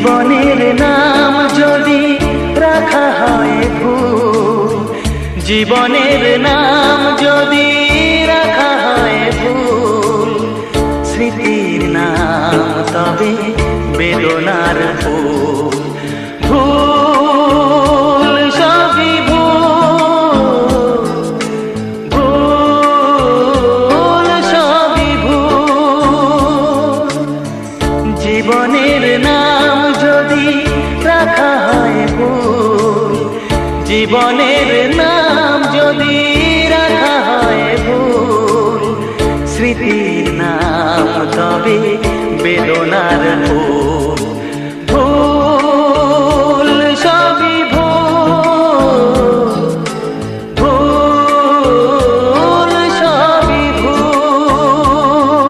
জীবনের নাম যদি রাখা হয় ভুল, জীবনের নাম যদি রাখা হয় ভুল, স্মৃতির নাম তবে বেদনার ফুল। ভুল সবই ভুল, ভুল সবই ভুল। জীবনের নাম যদি রাখা হয় ভুল, জীবনের নাম যদি রাখা হয় ভুল, স্মৃতির নাম তবে বেদনার ফুল।